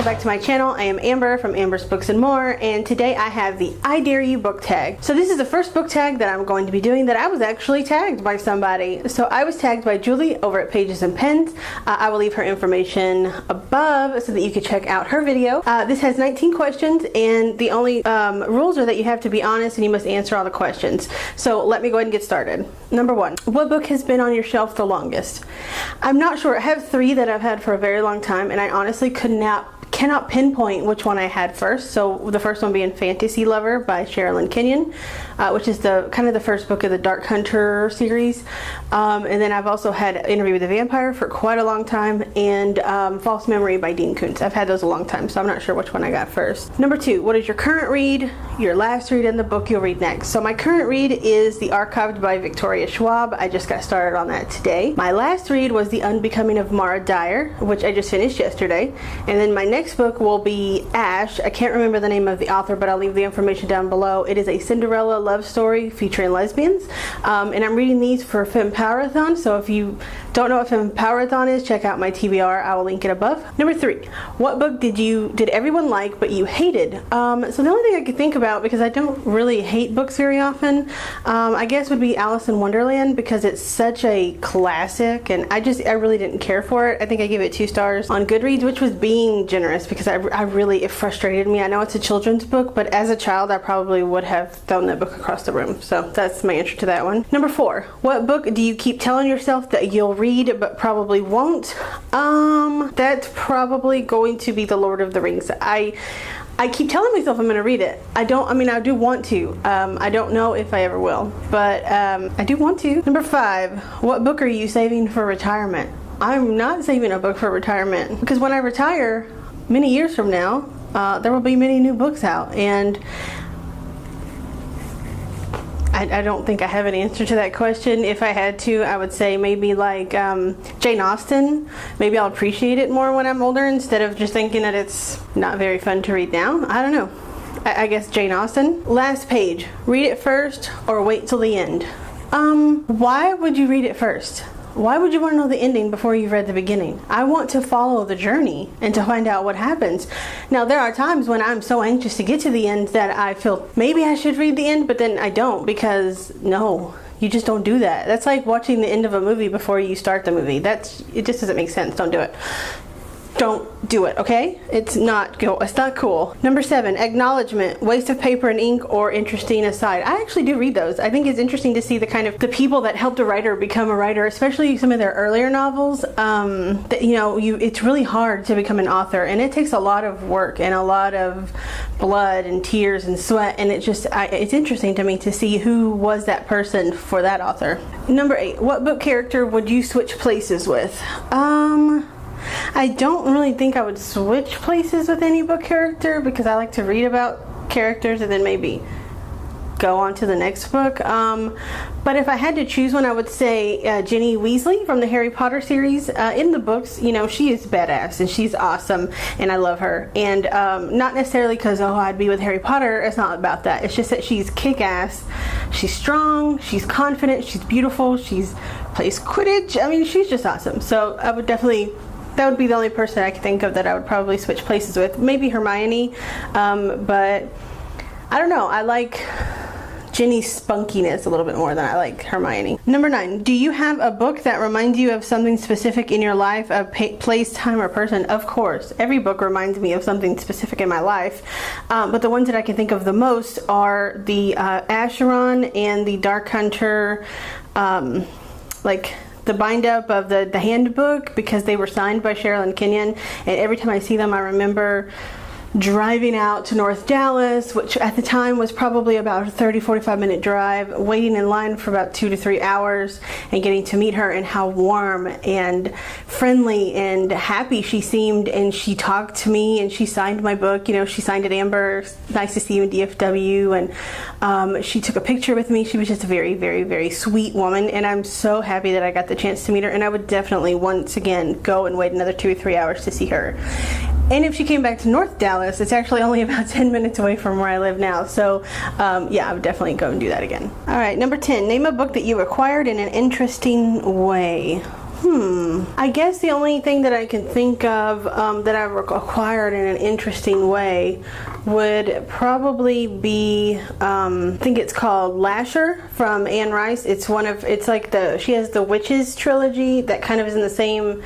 back to my channel. I am Amber from Amber's Books and More, and today I have the I Dare You book tag. So this is the first book tag that I'm going to be doing that I was actually tagged by somebody. So I was tagged by Julie over at Pages and Pens. I will leave her information above so that you can check out her video. This has 19 questions, and the only rules are that you have to be honest and you must answer all the questions. So let me go ahead and get started. Number 1, what book has been on your shelf the longest? I'm not sure. I have 3 that I've had for a very long time, and I honestly cannot pinpoint which one I had first. So the first one being Fantasy Lover by Sherilyn Kenyon, which is the kind of the first book of the Dark Hunter series. And then I've also had Interview with the Vampire for quite a long time, and False Memory by Dean Koontz. I've had those a long time, so I'm not sure which one I got first. Number 2, what is your current read, your last read, and the book you'll read next? So my current read is The Archived by Victoria Schwab. I just got started on that today. My last read was The Unbecoming of Mara Dyer, which I just finished yesterday. And then my next book will be Ash. I can't remember the name of the author, but I'll leave the information down below. It is a Cinderella love story featuring lesbians, and I'm reading these for Fempower-a-thon. So if you don't know what Fempower-a-thon is, check out my TBR. I will link it above. Number 3, what book did everyone like but you hated? So the only thing I could think about, because I don't really hate books very often, I guess would be Alice in Wonderland, because it's such a classic, and I really didn't care for it. I think I gave it 2 stars on Goodreads, which was being generous, because it frustrated me. I know it's a children's book, but as a child I probably would have thrown that book across the room. So that's my answer to that one. Number 4, what book do you keep telling yourself that you'll read but probably won't? That's probably going to be The Lord of the Rings. I keep telling myself I'm going to read it. I do want to. I don't know if I ever will, but I do want to. Number 5, what book are you saving for retirement? I'm not saving a book for retirement, because when I retire many years from now, there will be many new books out, and I don't think I have an answer to that question. If I had to, I would say maybe like Jane Austen. Maybe I'll appreciate it more when I'm older, instead of just thinking that it's not very fun to read now. I don't know. I guess Jane Austen. Last page. Read it first or wait till the end? Why would you read it first? Why would you want to know the ending before you've read the beginning? I want to follow the journey and to find out what happens. Now, there are times when I'm so anxious to get to the end that I feel maybe I should read the end, but then I don't, because no, you just don't do that. That's like watching the end of a movie before you start the movie. It just doesn't make sense. Don't do it. Don't do it, okay? It's not cool. Number 7, acknowledgement, waste of paper and ink, or interesting aside. I actually do read those. I think it's interesting to see the people that helped a writer become a writer, especially some of their earlier novels. It's really hard to become an author, and it takes a lot of work and a lot of blood and tears and sweat, and it's interesting to me to see who was that person for that author. Number 8, what book character would you switch places with? I don't really think I would switch places with any book character, because I like to read about characters and then maybe go on to the next book. But if I had to choose one, I would say Ginny Weasley from the Harry Potter series. In the books, she is badass and she's awesome, and I love her. And not necessarily because, I'd be with Harry Potter. It's not about that. It's just that she's kick-ass. She's strong. She's confident. She's beautiful. She's plays Quidditch. She's just awesome. So I would definitely... That would be the only person I could think of that I would probably switch places with. Maybe Hermione, but I don't know. I like Ginny's spunkiness a little bit more than I like Hermione. Number 9, do you have a book that reminds you of something specific in your life, a place, time, or person? Of course. Every book reminds me of something specific in my life, but the ones that I can think of the most are the Acheron and the Dark Hunter, the bind up of the handbook, because they were signed by Sherilyn Kenyon, and every time I see them I remember driving out to North Dallas, which at the time was probably about a 30-45 minute drive, waiting in line for about 2 to 3 hours, and getting to meet her, and how warm and friendly and happy she seemed. And she talked to me and she signed my book. She signed it, Amber, nice to see you in DFW, and she took a picture with me. She was just a very, very, very sweet woman, and I'm so happy that I got the chance to meet her, and I would definitely once again go and wait another 2 or 3 hours to see her. And if she came back to North Dallas, it's actually only about 10 minutes away from where I live now. So yeah, I would definitely go and do that again. All right, number 10, name a book that you acquired in an interesting way. I guess the only thing that I can think of that I've acquired in an interesting way would probably be, I think it's called Lasher from Anne Rice. It's like she has the Witches trilogy that kind of is in the same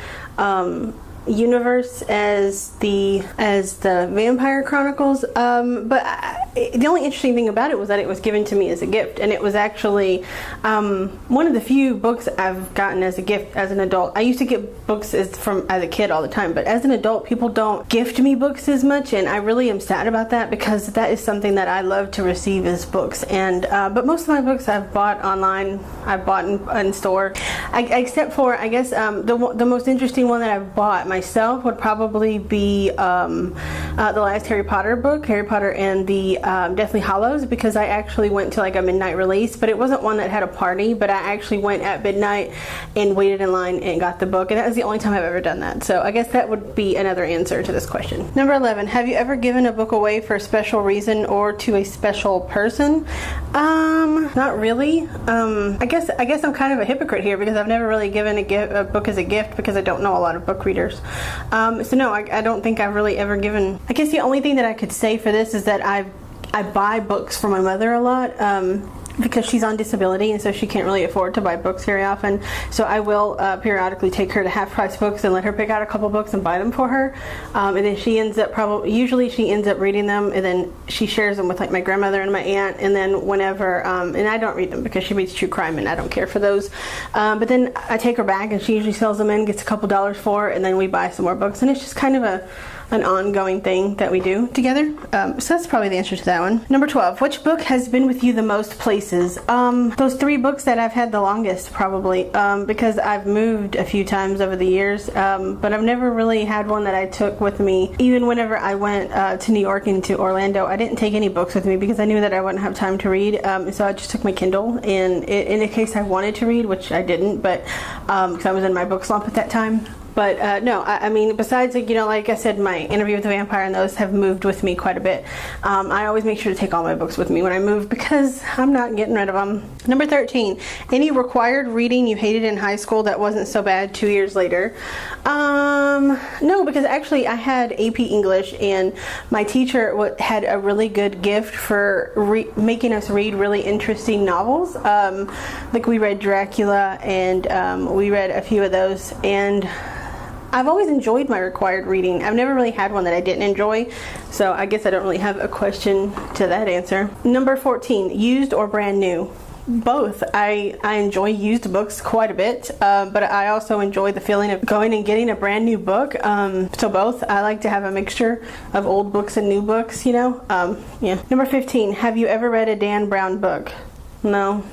universe as the Vampire Chronicles, but the only interesting thing about it was that it was given to me as a gift, and it was actually one of the few books I've gotten as a gift as an adult. I used to get books as a kid all the time, but as an adult people don't gift me books as much, and I really am sad about that because that is something that I love to receive as books. And but most of my books I've bought online, I've bought in store, except for I guess the most interesting one that I've bought myself would probably be the last Harry Potter book, Harry Potter and the Deathly Hallows, because I actually went to like a midnight release, but it wasn't one that had a party, but I actually went at midnight and waited in line and got the book, and that was the only time I've ever done that. So I guess that would be another answer to this question. Number 11, have you ever given a book away for a special reason or to a special person? Not really. I guess I'm kind of a hypocrite here because I've never really given a book as a gift because I don't know a lot of book readers. So no, I don't think I've really ever given. I guess the only thing that I could say for this is that I buy books for my mother a lot because she's on disability, and so she can't really afford to buy books very often. So I will periodically take her to half price books and let her pick out a couple books and buy them for her, and then she ends up usually she ends up reading them, and then she shares them with like my grandmother and my aunt, and then whenever and I don't read them because she reads true crime and I don't care for those, but then I take her back and she usually sells them in, gets a couple dollars for it, and then we buy some more books, and it's just kind of an ongoing thing that we do together. So that's probably the answer to that one. Number 12, which book has been with you the most places? Those 3 books that I've had the longest, probably, because I've moved a few times over the years, but I've never really had one that I took with me. Even whenever I went to New York and to Orlando, I didn't take any books with me because I knew that I wouldn't have time to read, so I just took my Kindle, and in a case I wanted to read, which I didn't, but because I was in my book slump at that time. But no, I mean, besides, like, like I said, my Interview with the Vampire and those have moved with me quite a bit. I always make sure to take all my books with me when I move because I'm not getting rid of them. Number 13, any required reading you hated in high school that wasn't so bad 2 years later? No, because actually I had AP English, and my teacher had a really good gift for making us read really interesting novels. Like we read Dracula, and we read a few of those, and I've always enjoyed my required reading. I've never really had one that I didn't enjoy, so I guess I don't really have a question to that answer. Number 14, used or brand new? Both. I enjoy used books quite a bit, but I also enjoy the feeling of going and getting a brand new book. So both. I like to have a mixture of old books and new books, Yeah. Number 15, have you ever read a Dan Brown book? No.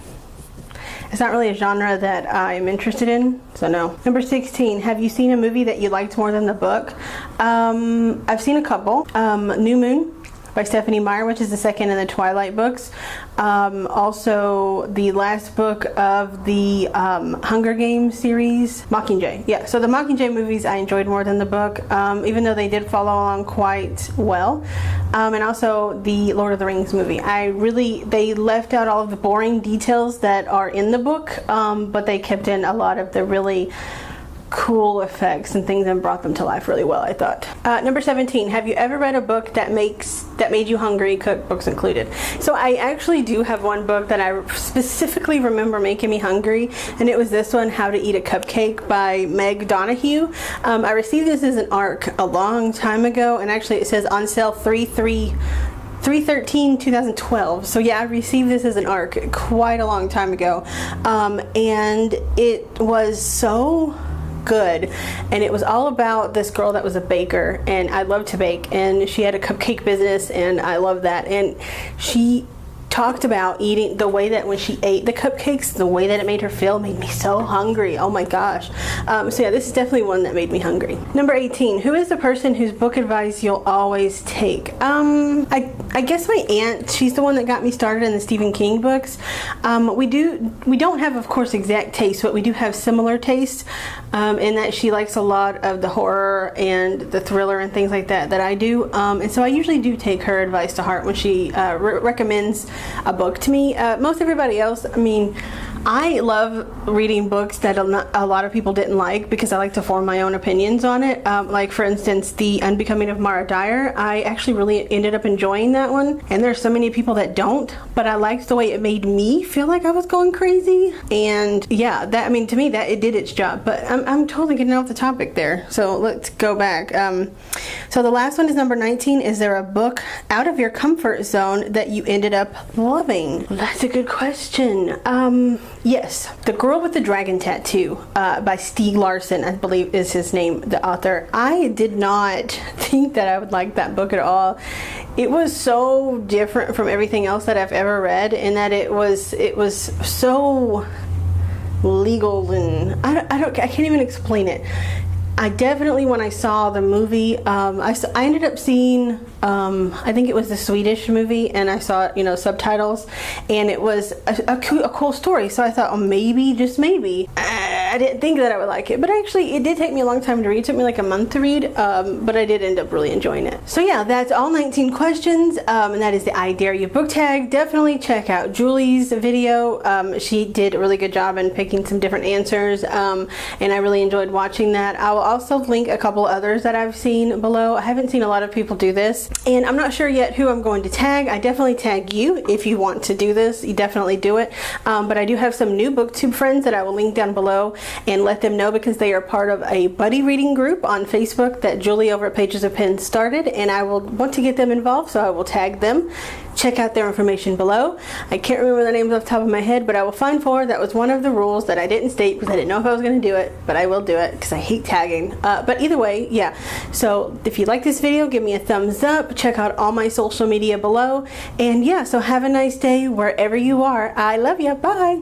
It's not really a genre that I'm interested in, so no. Number 16, have you seen a movie that you liked more than the book? I've seen a couple. New Moon by Stephanie Meyer, which is the second in the Twilight books. Also, the last book of the Hunger Games series, Mockingjay. Yeah, so the Mockingjay movies I enjoyed more than the book, even though they did follow along quite well. And also the Lord of the Rings movie. They left out all of the boring details that are in the book, but they kept in a lot of the really cool effects and things and brought them to life really well, I thought. Number 17, have you ever read a book that made you hungry, cookbooks included? So I actually do have one book that I specifically remember making me hungry, and it was this one, How to Eat a Cupcake by Meg Donahue. I received this as an ARC a long time ago, and actually it says on sale 3/13/2012. So yeah, I received this as an ARC quite a long time ago, and it was so good, and it was all about this girl that was a baker, and I love to bake, and she had a cupcake business, and I love that, and she talked about eating the way that when she ate the cupcakes, the way that it made her feel made me so hungry. Oh my gosh. So yeah, this is definitely one that made me hungry. Number 18, who is the person whose book advice you'll always take? I guess my aunt. She's the one that got me started in the Stephen King books. We don't have, of course, exact tastes, but we do have similar tastes, in that she likes a lot of the horror and the thriller and things like that I do, and so I usually do take her advice to heart when she recommends a book to me. Most everybody else, I mean, I love reading books that a lot of people didn't like because I like to form my own opinions on it. Like for instance, The Unbecoming of Mara Dyer. I actually really ended up enjoying that one, and there's so many people that don't, but I liked the way it made me feel like I was going crazy. And yeah, that, I mean, to me that it did its job. But I'm totally getting off the topic there, so let's go back. So the last one is number 19. Is there a book out of your comfort zone that you ended up loving? That's a good question. Yes, The Girl with the Dragon Tattoo by Stieg Larsson, I believe is his name, the author. I did not think that I would like that book at all. It was so different from everything else that I've ever read, in that it was so legal, and I can't even explain it. I definitely, when I saw the movie, I ended up seeing, I think it was the Swedish movie, and I saw, subtitles, and it was a cool story. So I thought, oh, maybe, just maybe. I didn't think that I would like it, but actually it did take me a long time to read. It took me like a month to read, but I did end up really enjoying it. So yeah, that's all 19 questions, and that is the I Dare You book tag. Definitely check out Julie's video. She did a really good job in picking some different answers, and I really enjoyed watching that. I will also link a couple others that I've seen below. I haven't seen a lot of people do this, and I'm not sure yet who I'm going to tag. I definitely tag you if you want to do this. You definitely do it, but I do have some new booktube friends that I will link down below and let them know, because they are part of a buddy reading group on Facebook that Julie over at Pages of Pen started, and I will want to get them involved, so I will tag them. Check out their information below. I can't remember their names off the top of my head, but I will find for. That was one of the rules that I didn't state because I didn't know if I was going to do it, but I will do it because I hate tagging. But either way, yeah. So if you like this video, give me a thumbs up. Check out all my social media below. And yeah, so have a nice day wherever you are. I love you. Bye.